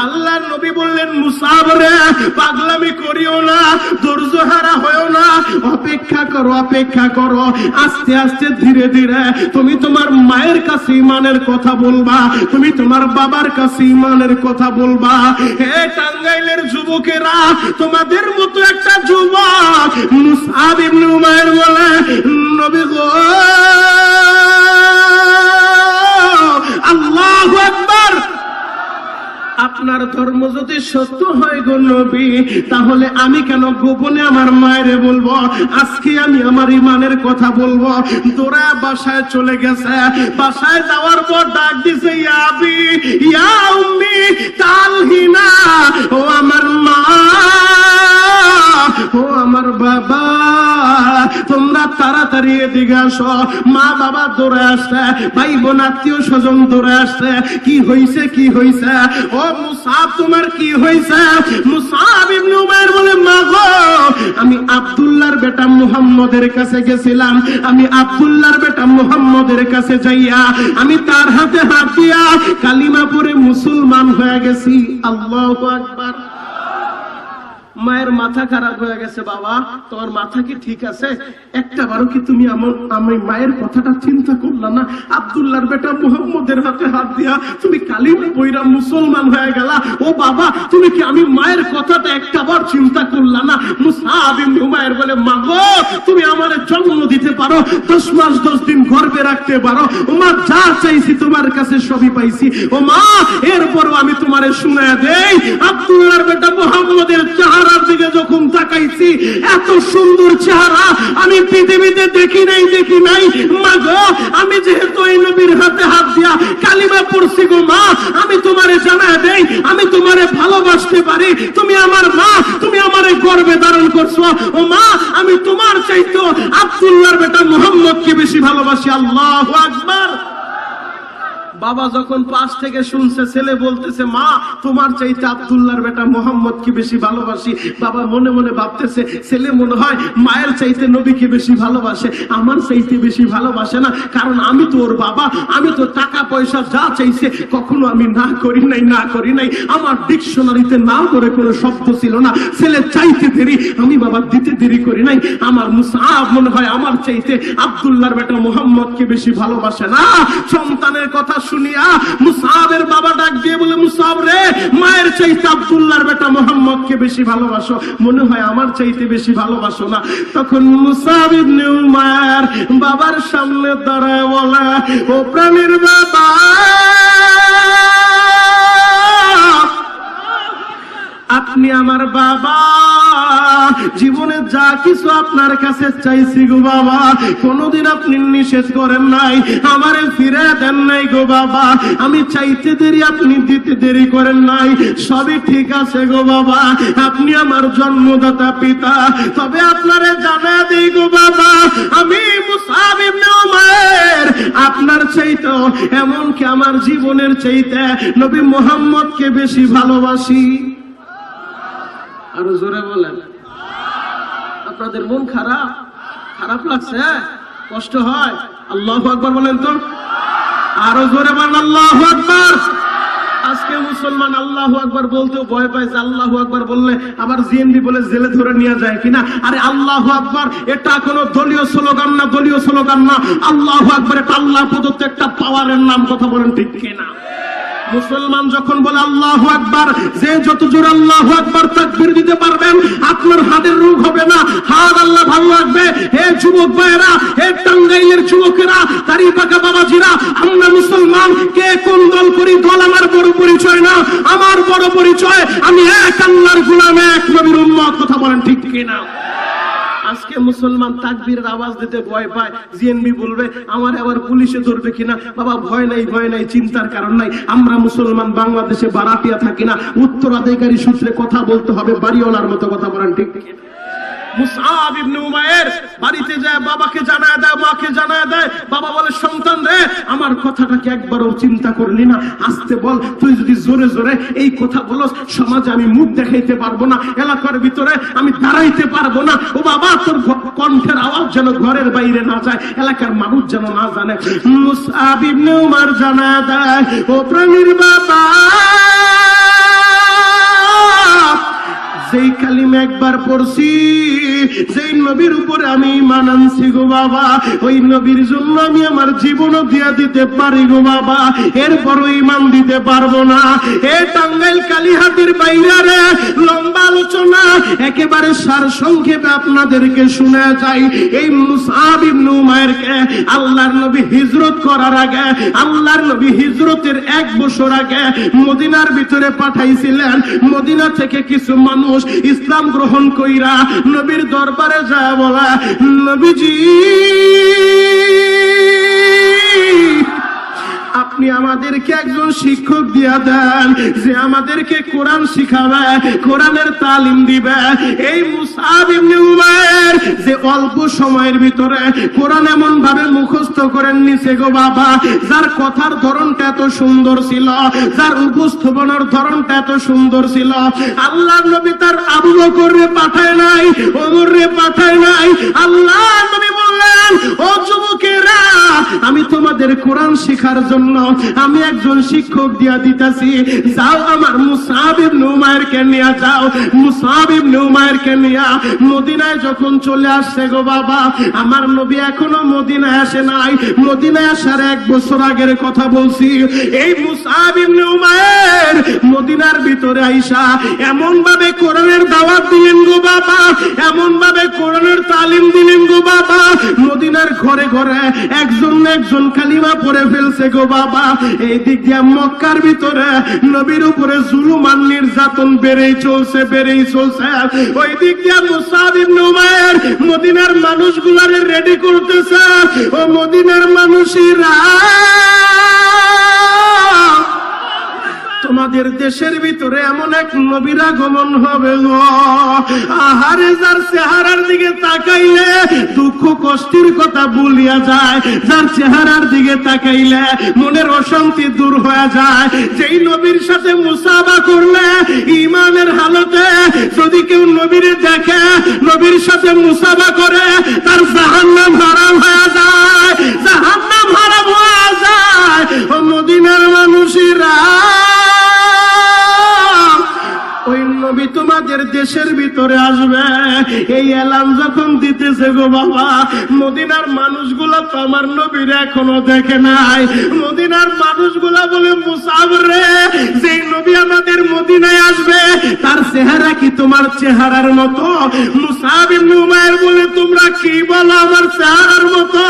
আল্লাহর নবী বললেন, মুসআব রে, পাগলামি করিও না, ধৈর্য হারা হয়ো না, অপেক্ষা করো, অপেক্ষা করো, আস্তে আস্তে ধীরে ধীরে তুমি তোমার মায়ের কাছে ঈমানের কথা বলবা, তুমি তোমার বাবার কাছে ঈমানের কথা বলবা। হে টাঙ্গাইলের যুবকেরা, তোমাদের মতো একটা যুবক মুসআব ইবনে উমাইর বলে, নবী গো, আল্লাহু আকবার, আপনার ধর্ম যদি সত্য হয় গো নবী, তাহলে আমি কেন গোপনে আমার মায়েরে বলবো? আজকে আমি আমার ইমানের কথা বলবো। তোরা বাসায় চলে গেছে, বাসায় যাওয়ার পর ডাক দিছে, ইয়া আবি ইয়া উম্মি তালহিনা, ও আমার মা, ও আমার বাবা, তোমরা তাড়াতাড়ি এদিকে আসো। মা বাবা দৌড়ে আসছে, ভাই বোন আত্মীয় স্বজন দৌড়ে আসছে। কি হইছে, কি হইছে? ও মুসাব, তোমার কি হইছে? মুসাব ইবনে উমাইর বলে, মা গো, আমি আব্দুল্লাহর বেটা মুহাম্মদের কাছে গেছিলাম। আমি আব্দুল্লাহর বেটা মুহাম্মদের কাছে যাইয়া আমি তার হাতে হাত দিয়া কালিমা পড়ে মুসলমান হয়ে গেছি। আল্লাহু আকবার। মায়ের মাথা খারাপ হয়ে গেছে। বাবা, তোমার মাথা কি ঠিক আছে? একটা বারো কি তুমি আমি মায়ের কথাটা চিন্তা করলা না? আব্দুল্লাহর বেটা মুহাম্মদের হাতে হাত দিয়া তুমি কালিমা পড়া মুসলমান হয়ে গেলা। ও বাবা, তুমি কি আমি মায়ের কথাটা একটা বার চিন্তা করলা না? মুসাব ইবনে উমাইর বলে, মা গো, তুমি আমারে জন্ম দিতে পারো, 10 মাস 10 দিন গর্ভে রাখতে পারো। ও মা, যা চাইছি তোমার কাছে সবই পাইছি। ও মা, এরপরও আমি তোমারে শুনায়া দেই, আব্দুল্লাহর বেটা মুহাম্মদের চেহারার দিকে যখন তাকাইছি, এত সুন্দর চেহারা আমি পৃথিবীতে দেখি নাই, দেখি নাই। মা গো, আমি যেহেতু এই নবীর হাতে হাত দিয়া কালিমা পড়ছি গো মা, আমি তোমারে জানায়া দেই, আমি তোমারে ভালোবাসতে পারি। তুমি আমার মা, তুমি আমারে গর্ভে ধারণ করছো। ও মা, আমি তোমার চাইতো আব্দুল্লাহর বেটা মুহাম্মদকে বেশি ভালোবাসি। আল্লাহু আকবার। বাবা যখন পাশ থেকে শুনছে, ছেলে বলতেছে, মা, তোমার চাইতে আব্দুল্লাহর বেটা মুহাম্মদকে বেশি ভালোবাসি। বাবা মনে মনে ভাবতেছে, ছেলে মনে হয় মায়ের চাইতে নবীকে বেশি ভালোবাসে, আমার চাইতে বেশি ভালোবাসে না। কারণ আমি তো ওর বাবা, আমি তো টাকা পয়সা যা চাইছে কখনো আমি না করি নাই, না করি নাই। আমার ডিকশনারিতে না করে কোনো শব্দ ছিল না। ছেলে চাইতে দেরি, আমি বাবা দিতে দেরি করি নাই। আমার মুসাব মনে হয় আমার চাইতে আব্দুল্লাহর বেটা মুহাম্মদকে বেশি ভালোবাসে না। সন্তানের কথা শুনিয়া মুসাবের বাবা ডাক দিয়ে বলে, মুসাব রে, মায়ের চাইতে আব্দুল্লাহর বেটা মুহাম্মদকে বেশি ভালোবাসো, মনে হয় আমার চাইতে বেশি ভালোবাসো না। তখন মুসাব ইবনে উমাইর বাবার সামনে দাঁড়ায় বলে, ও প্রাণের বাবা, আপনি আমার বাবা, জীবনে যা কিছু আপনার কাছে চাইছি গো বাবা, কোনদিন আপনি নিষেধ করেন নাই, আমারে ফিরে দেন নাই গো বাবা। আমি চাইতে দেরি, আপনি দিতে দেরি করেন নাই, সবই ঠিক আছে গো বাবা। আপনি আমার জন্মদাতা পিতা। তবে আপনারে জানা দেই গো বাবা, আমি মুসাব ইবনে উমাইর আপনার চাইতে, এমনকি আমার জীবনের চাইতে নবী মুহাম্মদকে বেশি ভালোবাসি। আরো জোরে বলেন। আপনাদের মন খারাপ, খারাপ লাগছে, কষ্ট হয়? আল্লাহু আকবার বলেন তো। আরো জোরে বলেন, আল্লাহু আকবার। আজকে মুসলমান আল্লাহু আকবার বলতেও ভয় পাইছে। আল্লাহু আকবার বললে আবার জিএনবি বলে জেলে ধরে নিয়ে যায় কিনা। আরে আল্লাহু আকবার এটা কোনো দলীয় স্লোগান না, দলীয় স্লোগান না। আল্লাহু আকবার এটা আল্লাহ প্রদত্ত একটা পাওয়ারের নাম। কথা বলেন ঠিক কিনা? মুসলমান যখন বলে আল্লাহু আকবার, যে যত জোর আল্লাহু আকবার তাকবীর দিতে পারবেন, আপনার হাতের রোগ হবে না, হাত আল্লাহ ভালো রাখবে। হে যুবক ভাইয়েরা, হে টাঙ্গাইলের যুবকেরা, দাড়ি পাকা বাবাজিরা, আমরা মুসলমান, কে কোন দল করি, দল আমার বড় পরিচয় না। আমার বড় পরিচয়, আমি এক আল্লাহর গোলাম, এক নবীর উম্মত। কথা বলেন ঠিক কিনা? আজকে মুসলমান তাকবীরের আওয়াজ দিতে ভয় পায়। জিএনবি বলবে আমার আবার পুলিশে ধরবে কিনা। বাবা ভয় নাই, ভয় নাই, চিন্তার কারণ নাই। আমরা মুসলমান বাংলাদেশে বারাটিয়া থাকি না, উত্তরাধিকারী সূত্রে কথা বলতে হবে বাড়িওয়ালার মতো। কথা বলেন ঠিক কিনা? মুসআব ইবনে উমাইর বাড়িতে যায়, বাবাকে জানায় দেয়, মাকে জানায় দেয়। বাবা বলে, সন্তান রে, আমার কথাটাকে একবারও চিন্তা করলি না? আসতে বল, তুই যদি জোরে জোরে এই কথা বলস, সমাজে আমি মুখ দেখাইতে পারবো না, এলাকার ভিতরে আমি দাঁড়াইতে পারবো না। ও বাবা, তোর কণ্ঠের আওয়াজ যেন ঘরের বাইরে না যায়, এলাকার মানুষ যেন না জানে। মুসআব ইবনে উমাইর জানায় দেয়, ও প্রাণীর বাবা, যেই কালিমা একবার পড়ছি, যেই নবীর উপরে আমি ঈমান আনছি গো বাবা, ওই নবীর জন্য আমি আমার জীবনও দিয়া দিতে পারি গো বাবা, এরপরও ঈমান দিতে পারবো না। এ টাঙ্গাইল কালীহাতির বাইরে লম্বা আলোচনা একেবারে সার সংক্ষেপে আপনাদেরকে শোনা যায়। এই মুসআব ইবনে উমাইরকে আল্লাহর নবী হিজরত করার আগে, আল্লাহর নবী হিজরতের 1 বছর আগে মদিনার ভিতরে পাঠাইছিলেন। মদিনা থেকে কিছু মানুষ ইসলাম গ্রহণ কইরা নবীর দরবারে যায় বলে, নবীজি আপনি আমাদেরকে একজন শিক্ষক দিয়া দেন যে আমাদেরকে কোরআন শিখাবে, কোরআনের তালিম দিবে। এই মুসআব ইবনে উমাইর যে অল্প সময়ের ভিতরে কোরআন এমন ভাবে মুখস্থ করে নিছে গো বাবা, যার কথার ধরনটা এত সুন্দর ছিল, যার উপস্থাপনার ধরনটা এত সুন্দর ছিল, আল্লাহর নবী তার আবু বকরকে পাঠায় নাই, ওমরকে পাঠায় নাই। আল্লাহর নবী বললেন, ও যুবকেরা, আমি তোমাদের কোরআন শেখার জন্য আমি একজন শিক্ষক দিয়া দিতেছি, যাও আমার মুসআব ইবনে উমাইরকে নিয়ে যাও। মুসআব ইবনে উমাইরকে নিয়ে মদিনায় যখন চলে আসছে গো বাবা, আমার নবী এখনো মদিনায় আসে নাই, মদিনায় আসার 1 বছর আগের কথা বলছি। এই মুসআব ইবনে উমাইর মদিনার ভিতরে আইসা এমন ভাবে কোরআনের দাওয়াত দিলেন গো বাবা, এমন ভাবে কোরআনের তালিম দিলেন গো বাবা, মদিনার ঘরে ঘরে একজন একজন কালিমা পড়ে ফেলছে গো বাবা। এই দিক দিয়ে মক্কার ভিতরে নবীর উপরে জুলুম আর নির্যাতন বেড়েই চলছে, বেড়েই চলছে। ওই দিক দিয়ে মুসআব ইবনে উমাইর মদিনার মানুষগুলারে রেডি করতেছে। ও মদিনার মানুষেরা, তোমাদের দেশের ভিতরে এমন এক নবীর আগমন হবে গো, আহারে যার চেহারার দিকে তাকাইলে দুঃখ কষ্টের কথা ভুলিয়া যায়, যার চেহারার দিকে তাকাইলে মনের অশান্তি দূর হয়ে যায়। যেই নবীর সাথে মুসাফা করলে ঈমানের হালতে যদি কেউ নবীরে দেখে, নবীর সাথে মুসাফা করে, তার জাহান্নাম হারাম হয়ে যায়, জাহান্নাম হারাম হয়ে যায়। ও মদিনার মানুষেরা, ওই নবী তোমাদের দেশের ভিতরে আসবে, এই এলান যখন দিতেছে গো বাবা, মদিনার মানুষগুলা তো আমার নবীর এখনো দেখে নাই। মদিনার মানুষগুলা বলে, মুসআব রে, যে নবী আমাদের মদিনায় আসবে তার চেহারা কি তোমার চেহারার মতো? মুসআব ইবনে উমাইর বলে, তোমরা কি বলো, আমার চেহারার মতো?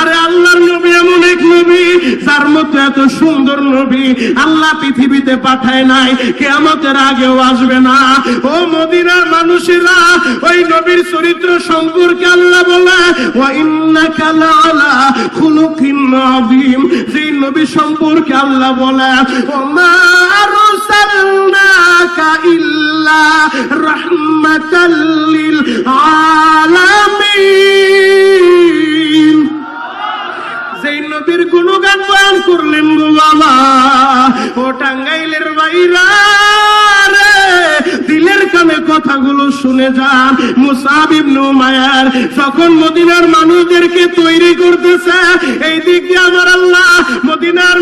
আরে আল্লাহর নবী এমন এক নবী যার মতো এত সুন্দর নবী আল্লাহ পৃথিবীতে পাঠায় নাই, কিয়ামতের আগেও আসবে না। ও মদিনার মানুষেরা, ওই নবীর চরিত্র সম্পর্কে আল্লাহ বলে, ওয়া ইন্নাকা লাআলা খুলুকিন আযীম। যে নবী সম্পর্কে আল্লাহ বলে, ওমা আরসালনাকা ইল্লা রাহমাতাল লিল আলামিন। যেই নবীর গুণগান বয়ান করলেন গো বাবা, ও টাঙ্গাইলের বাইরা রে, দিলের কানে কথাগুলো শুনে যান। মুসআব ইবনে উমাইর যখন মদিনার মানুষদেরকে তৈরি করতেছে, এই দিক দিয়ে আমার আল্লাহ মদিনার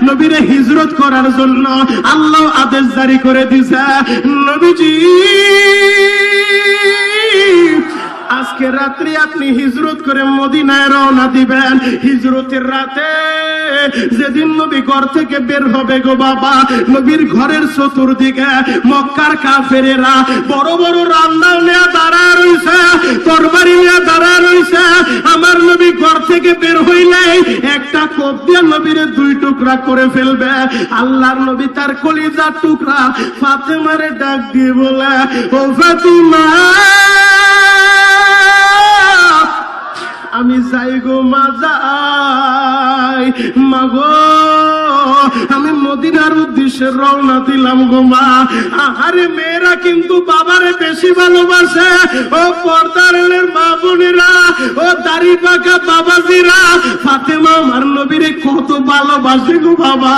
নবীরে হিজরত করার জন্য আল্লাহ আদেশ জারি করে দিছে। নবীজি, আজকে রাত্রি আপনি হিজরত করে মদিনায় রওনা দিবেন। হিজরতের রাতে যেদিন নবী ঘর থেকে বের হবে গো বাবা, নবীর ঘরের চতুর্দিকে মক্কার কাফেরেরা বড় বড় রান্না নিয়ে দাঁড়ায় রইছে, তরবারি নিয়ে দাঁড়ায় রইছে। আমার নবী ঘর থেকে বের হইলে একটা কোপ দিয়ে নবীরে 2 টুকরা করে ফেলবে। আল্লাহর নবী তার কলিজার টুকরা ফাতেমারে ডাক দিয়ে বলে, ও ফাতিমা, আমি যাই গো মা, যাই মা গো, আমি মদিনার উদ্দেশ্যে রওনা দিলাম গো মা। আরে মেয়েরা কিন্তু বাবারে বেশি ভালোবাসে। ও পর্দার মা বোনেরা, ও দাড়ি পাকা বাবাজিরা, ফাতেমা আমার নবীরে কত ভালোবাসে গো বাবা।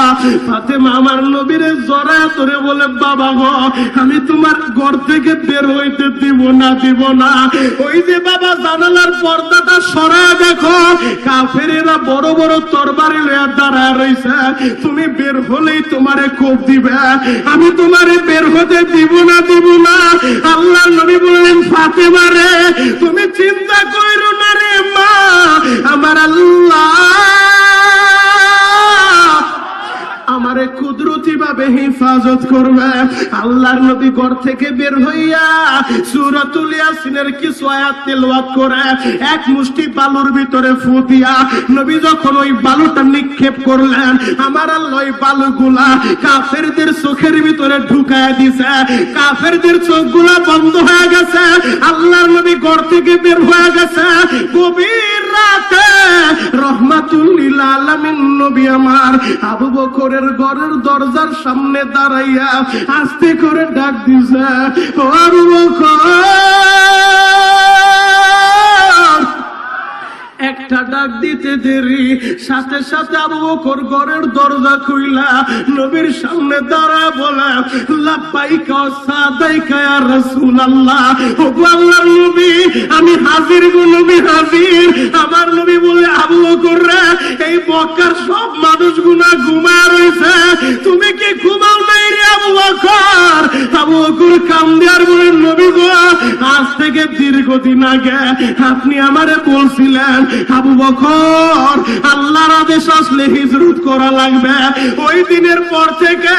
ফাতেমা আমার নবীরে জড়ায় ধরে বলে, বাবা গো, আমি তোমার ঘর থেকে বের হইতে দিব না। ওই যে বাবা জানালার পর্দাটা সরায় দেখো, কাফেরেরা বড় বড় তরবারি লইয়া দাঁড়ায় রইছে। তুমি বের হলেই তোমারে কোপ দিবে, আমি তোমারে বের হতে দিব না। আল্লাহ নবী বললেন ফাতেমা রে তুমি চিন্তা করো না রে মা, আমার আল্লাহ আমারে কুদরতি ভাবে হেফাজত করবে। আল্লাহর নবী ঘর থেকে বের হইয়া সূরাতুল ইয়াসিনের কিছু আয়াত তেলাওয়াত করে এক মুষ্টি বালুর ভিতরে ফু দিয়া নবী যখন ওই বালুটা নিক্ষেপ করলেন, আমার আল্লাহ ওই বালুগুলা কাফেরদের চোখের ভিতরে ঢুকায় দিছে, কাফেরদের চোখগুলা বন্ধ হয়ে গেছে। আল্লাহর নবী ঘর থেকে বের হয়ে গেছে গভীর রাতে, রহমাতুল লিল আলামিন নবী আমার আবু বকরের ঘরের দরজার সামনে দাঁড়াইয়া আস্তে করে ডাক দিছে, ও আবু বকর। একটা ডাক দিতে দেরি, সাথে সাথে আবু বকর ঘরের দরজা খুইলা নবীর সামনে দাঁড়ায় বলে, লাব্বাইকা ওয়া সাদাইকা ইয়া রাসূলুল্লাহ। ও আল্লাহর নবী আমি হাজির গো নবী হাজির। আমার নবী বলে, আবু বকর রে এই মক্কার সব মানুষগুলো ঘুমায় রয়েছে, তুমি কি ঘুমাও নাই রে আবু বকর? আবু বকর কান্দে আর বলে, নবী গো আজ থেকে দীর্ঘদিন আগে আপনি আমারে বলছিলেন আবু বকর আল্লাহর আদেশ আসলে হিজরত করা লাগবে। ওই দিনের পর থেকে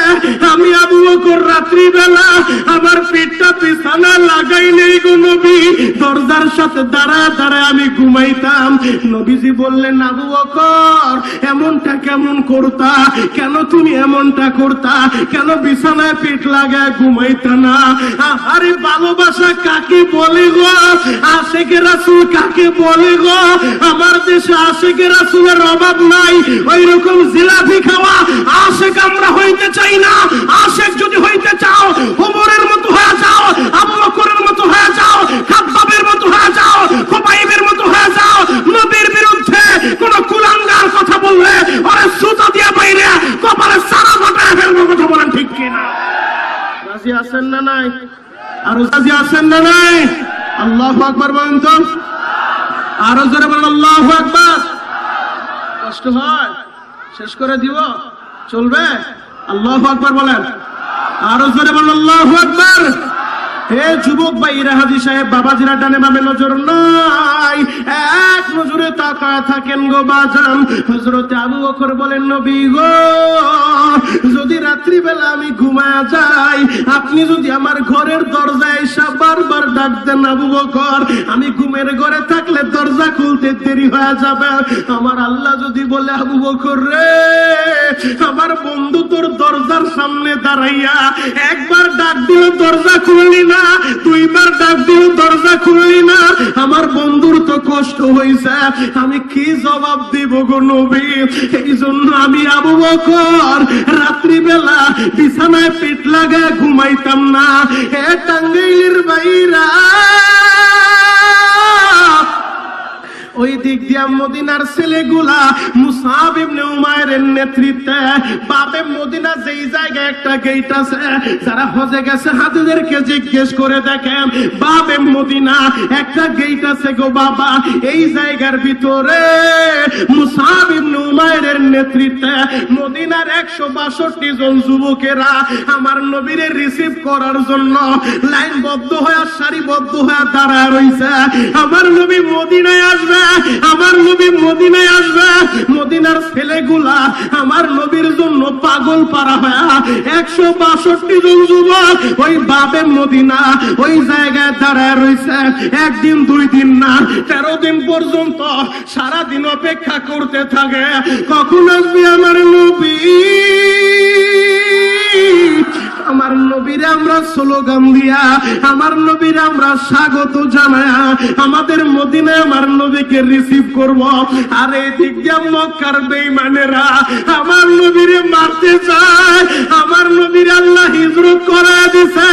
আমি আবু বকর রাত্রি বেলা আমার পিঠটা বিছানা লাগাই নেই গো নবী, দরজার সাথে দাঁড়ায় দাঁড়ায় আমি ঘুমাইতাম। নবীজি বললেন, আবু বকর এমনটা কেমন করতা? কেন তুমি এমনটা করতা? কেন বিছানায় পিঠ লাগায় ঘুমাইতা না? আরে ভালোবাসা কাকে বলে গো? আশিকে রাসূল কাকে বলে গো? আমার দেশে আশিকে রাসূলের অভাব নাই, ওই রকম জিলাপি খাওয়া আশিক আমরা হইতে চাই না। আশিক যদি হইতে চাও ওমরের মতো হয়ে যাও, আবু বকরের মতো হয়ে যাও, খাব্বাবের মতো হয়ে যাও, খুবাইবের মতো হয়ে যাও। নবীর বিরুদ্ধে কোন কুলাঙ্গার কথা বললে ওরে সুতা দিয়া বাইরে কপালে সারা ফাটায় ফেলবো। কথা বলেন ঠিক কিনা? রাজি আছেন না নাই? আর রাজি আছেন না নাই? আল্লাহু আকবার বলেন তো, আরো জোরে বলেন আল্লাহু আকবার। কষ্ট হয়? শেষ করে দিব? চলবে? আল্লাহু আকবার বলেন, আরো জোরে বলেন আল্লাহু আকবার। হে যুবক ভাইরা, হাজী সাহেব বাবাজিরা ডানে বামে নজর নাই, এক নজরে তাকায় থাকেন গো বাজান। হযরতে আবু বকর বলেন, নবী গো যদি রাত্রি বেলা আমি ঘুমায়া যাই, আপনি যদি আমার ঘরের দরজায় এসে বারবার ডাক দেন আবু বকর, আমি ঘুমের ঘরে থাকলে দরজা খুলতে দেরি হয়ে যাবে। আমার আল্লাহ যদি বলে, আবু বকর রে আমার বন্ধু তোর দরজার সামনে দাঁড়াইয়া একবার ডাক দিল দরজা খুললি না, দুইবার ডাক দিল দরজা খুললি না, আমার বন্ধুর তো কষ্ট হইছে, আমি কি জবাব দিব গো নবী? এই জন্য আমি আবু বকর রাত্রি বেলা বিছানায় পেট লাগায় ঘুমাইতাম না। এ টাঙ্গাইলের বাইরা ওই দিক দিয়া মদিনার ছেলেগুলা মুসাব ইবনে উমাইরের নেতৃত্বে বাবে মদিনা যেই জায়গায় একটা গেট আছে, যারা হজে গেছে হাজিদেরকে জিজ্ঞেস করে দেখেন বাবে মদিনা একটা গেট আছে গো বাবা, এই জায়গার ভিতরে মুসাব ইবনে উমাইরের নেতৃত্বে মদিনার 162 জন যুবকেরা আমার নবীরে রিসিভ করার জন্য লাইনবদ্ধ হয়ে সারিবদ্ধ হয়ে দাঁড়ায় রইছে। আমার নবী মদিনায় আসবে, আমার নবী মদিনায় আসবে। মদিনার ছেলেগুলা আমার নবীর জন্য পাগল পারা হয়। 162 জন যুবক ওই বাবে মদিনা ওই জায়গায় দাঁড়ায় রয়েছে। একদিন দুই দিন না, 13 দিন পর্যন্ত সারাদিন অপেক্ষা করতে থাকে, কখন আসবে আমার নবী। আমার নবীরে আমরা স্লোগান দিয়া, আমার নবীরে আমরা স্বাগত জানায়া আমাদের মদিনায় আমার নবীকে রিসিভ করব। আর এই দিক দিয়ে মক্কার বেঈমানেরা আমার নবীরে মারতে চায়। আমার নবীর আল্লাহ হিজরত করায় দিছে,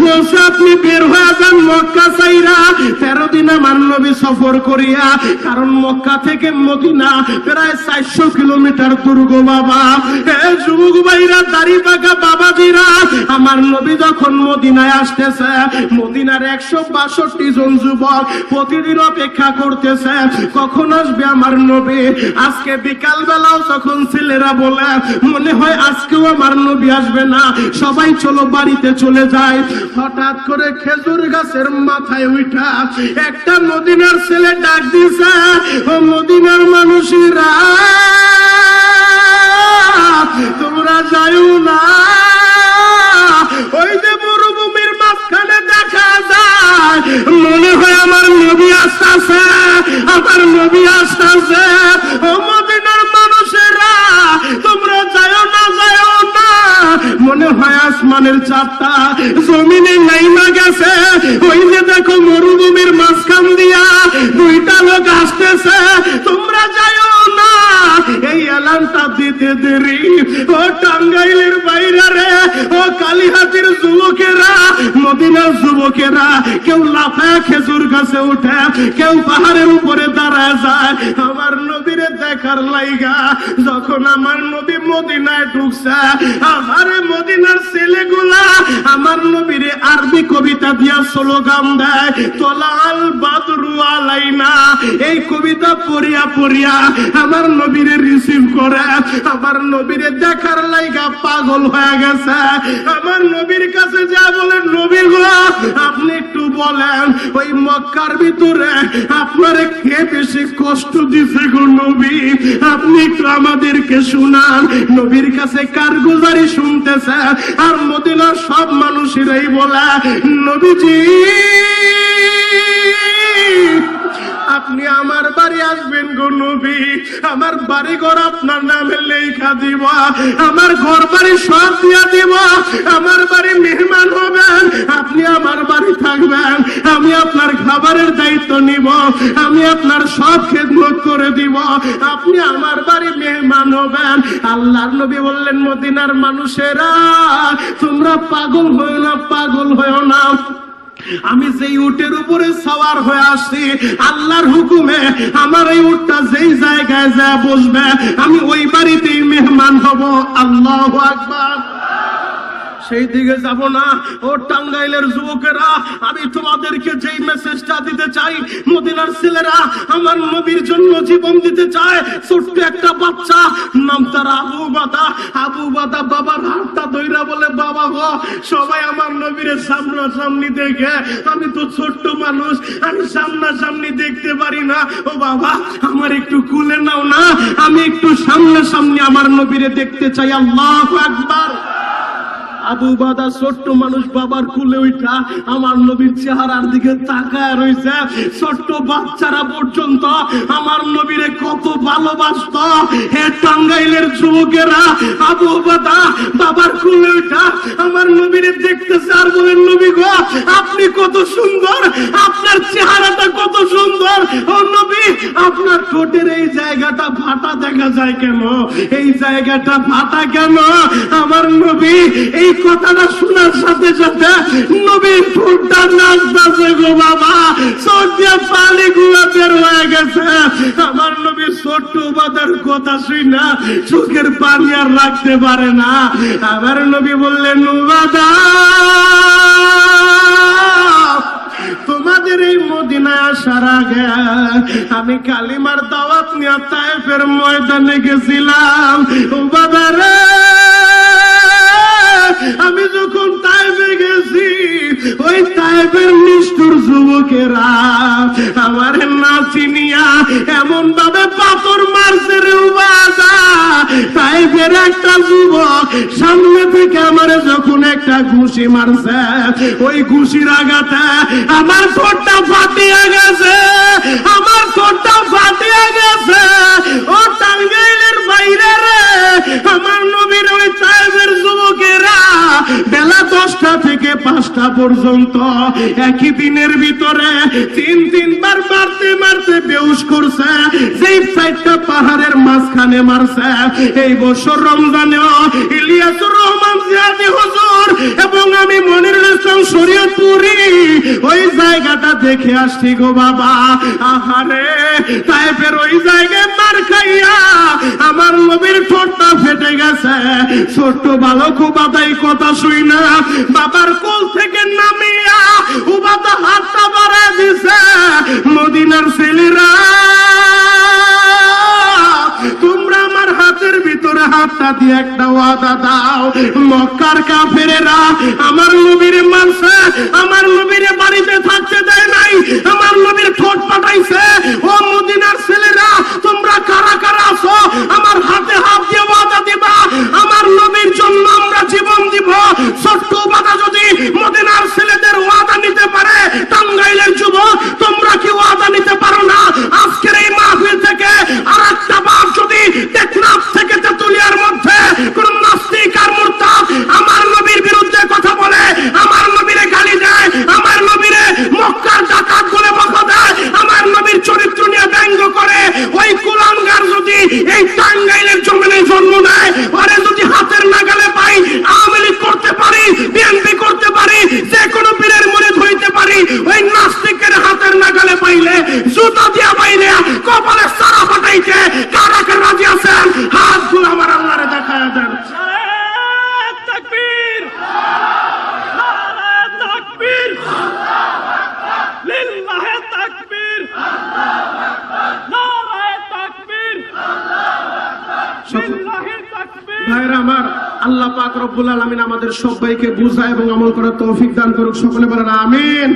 বলছে আপনি বের হয়ে যান মক্কা ছাইরা। 13 দিন আমার নবী সফর করিয়া, কারণ মক্কা থেকে মদিনা প্রায় 400 কিলোমিটার দূর গো বাবা। যুবক ভাইরা, দাড়ি পাকা বাবাজিরা, আমার আমার নবী যখন মদিনায় আসতেছে, মদিনার 162 জন যুবক প্রতিদিন অপেক্ষা করতেছে কখন আসবে আমার নবী। আজকে বিকাল বেলাও যখন ছেলেরা বলে মনে হয় আজকেও আমার নবী আসবে না, সবাই চলো বাড়িতে চলে যায়। হঠাৎ করে খেজুর গাছের মাথায় উঠা একটা মদিনার ছেলে ডাক দিছে, ও মদিনার মানুষেরা তোমরা যাইও না, ওই যে মরুভূমির মাঝখানে দেখা যায় মনে হয় আমার নবী আসতেছে, আমার নবী আসতেছে। ও মদিনার মানুষেরা তোমরা যাইও না, যাইও না, মনে হয় আসমানের চাঁদটা জমিনে নাইমা গেছে। ওই যে দেখো মরুভূমির মাঝখান দিয়া দুইটা লোক আসতেছে, তোমরা যাইও না। এই এলানটা দিতে দেরি, ও টাঙ্গাইলের বাইরে, ও কালীহাতির যুবকেরা, মদিনার যুবকেরা কেউ লাফায় খেজুর গাছে উঠে, কেউ পাহাড়ের উপরে দাঁড়ায় যায় আমার নবীরে দেখার লাইগা। যখন আমার নবী মদিনায় ঢুকছে, আমার মদিনার ছেলেগুলা আমার নবীরে আরবি কবিতা দিয়া স্লোগান দেয়, তোলাল বাদরু আলাইনা। এই কবিতা পড়িয়া পড়িয়া আমার নবীরে রিসিভ করে, আমার নবীরে দেখার লাইগা পাগল হয়ে গেছে। আমার নবীর কাছে যা বলেন, নবী গো আপনি একটু বলেন ওই মক্কার ভিতরে আপনারে কে বেশি কষ্ট দিছে গো নবী, আপনি একটু আমাদেরকে শুনান। নবীর কাছে কারগুজারি শুনতেছে, আর মদিনার সব মানুষেরাই বলে নবীজি আপনি আমার বাড়ি আসবেন গো নবী, আমার বাড়ি ঘর আপনার নামে লেখা দিব, আমার ঘর বাড়ি সব দিয়া দিব, আমার বাড়ি মেহমান হবেন, আপনি আমার বাড়ি থাকবেন, আমি আপনার খাবারের দায়িত্ব নিব, আমি আপনার সব খেদমত করে দিব, আপনি আমার বাড়ি মেহমান হবেন। আল্লাহর নবী বললেন মদিনার মানুষেরা তোমরা পাগল হয়েও না, পাগল হয়েও না, আমি যেই উটের উপরে সওয়ার হয়ে আসছি আল্লাহর হুকুমে আমার এই উটটা যেই জায়গায় যা বসবে আমি ওই বাড়িতেই মেহমান হব। আল্লাহু আকবার। সেই দিকে যাব না। ও টাঙ্গাইলের যুবকেরা, আমি তোমাদেরকে যেই মেসেজটা দিতে চাই, মদিনার ছেলেরা আমার নবীর জন্য জীবন দিতে চায়। ছোট্ট একটা বাচ্চা, নাম তার আবু বাদা। আবু বাদা বাবার হাতটা ধইরা বলে, বাবা গো সবাই আমার নবীর সামনাসামনি দেখে, আমি তো ছোট্ট মানুষ, আমি সামনাসামনি দেখতে পারি না, ও বাবা আমার একটু কুলে নাও না, আমি একটু সামনাসামনি আমার নবীরে দেখতে চাই। আল্লাহু আকবার। আবু বাদা ছোট্ট মানুষ, বাবার কুলে উঠা আমার নবীর চেহারার দিকে তাকায় রয়েছে। ছোট্ট বাচ্চারা পর্যন্ত আমার নবীরে কত ভালোবাসত। হে টাঙ্গাইলের যুবকেরা, আবু বাদা বাবার কুলে উঠা আমার নবীরে দেখতেছে আর বলেন, নবী গো আপনি কত সুন্দর, আপনার চেহারাটা কত সুন্দর, ও নবী আপনার ঠোঁটের এই জায়গাটা ফাটা দেখা যায় কেন, এই জায়গাটা ফাটা কেন? আমার নবী এই কথাটা শোনার সাথে সাথে নবীর ঠোঁটটা নাচতেছে গো বাবা, চোখ দিয়ে পানি গুলা বের হয়ে গেছে। আমার নবী ছোট্ট বাদার কথা শুনা চোখের পানি আর রাখতে পারে না। আমার নবী বললেন, বাদা তোমাদের এই মদিনায় আসার আগে আমি কালিমার দাওয়াত নিয়ে তায়েফের ময়দানে গেছিলাম। বাবা রে আমি যখন তায়েফে গেছি, ওই তায়েফের নিষ্ঠুর যুবকেরা আমার না চিনিয়া এমন ভাবে পাথর মারছে রে বাবা। তায়েফের একটা যুবক সামনে থেকে আমার যখন একটা ঘুষি মারছে, ওই ঘুষির আঘাতে আমার ঠোঁটটা ফাটিয়ে গেছে, আমার ঠোঁটটা ফাটিয়ে গেছে। ও টাঙ্গাইলের বাইরে রে আমার নবীর ওই তায়েফের যুবকেরা বেলা 10টা থেকে 5টা পর্যন্ত একই দিনের ভিতরে 3-3বার মারতে মারতে বেহুশ করছে। যেই 4টা পাহাড়ের মাঝখানে মারছে। এই বছর রমজানেও ইলিয়াসুর রহমান জিয়াদি হুজুর এবং আমি মনিরুল ইসলাম শরীয়তপুরী ওই জায়গাটা দেখে আসছি গো বাবা। আহারে তায়েফের ওই জায়গায় মার খাইয়া আমার নবীর ঠোঁটটা ফেটে গেছে। ছোট্ট বালক উবাদা এই কথা শুই না বাবার কোল থেকে নামিয়া উবাদা হাতটা বাড়ায় দিছে। মদিনার ছেলেরা তোমরা আমার হাতের ভিতরে হাতটা দিয়ে একটা ওয়াদা দাও। মক্কার কাফেরেরা আমার নবীর মানছে, আমার নবীর বাড়িতে থাকতে দেয় নাই, আমার নবীর ঠোঁট পাঠাইছে। ও মদিনার ছেলেরা তোমরা কারা কারা আছো আমার হাতে হাত দিয়ে ওয়াদা দিবা আমার নবীর জন্য আমরা জীবন দিব। ছোট্ট বাধা যদি মদিনার ছেলেদের ওয়াদা নিতে পারে, টাঙ্গাইলের যুবক তোমরা কি ওয়াদা নিতে পারো না? আজকের এই মাহফিল থেকে আর একটা বাপ যদি টেকনাফ থেকে তেতুলিয়ার মধ্যে কোন নাস্তিক আর মুরতাদ আমার নবীর বিরুদ্ধে কথা বলে, আমার নবীরে গালি দেয়, আমার নবীরে মক্কার ডাকাত বলে বকা দেয়, আমার নবীর চরিত্র নিয়ে ব্যঙ্গ করে, ওই কুলাঙ্গার যদি এই টাঙ্গাইলের জমিনে জন্ম নেয়, ওরে যদি হাতের নাগালে পাই, আওয়ামী লীগ করতে পারি, বিএনপি করতে পারি, যে কোনো পীরের মুরিদ হইতে পারি, ওই নাস্তিকের হাতের নাগালে পাইলে জুতা দিয়া বাইরে কপালে সারা ফাটাইতে কারা কারা রাজি আছেন? হাত গুলো আমার আল্লাহরে দেখায়া দেন। তাকবীর, নারায়ে তাকবীর, লিল্লাহে তাকবীর, নারায়ে তাকবীর, লিল্লাহে তাকবীর। ভাইরা আমার, আল্লাহ পাক রব্বুল আলামিন আমাদের সবাইকে বুঝা এবং আমল করার তৌফিক দান করুক। সকলে বলেন আমিন।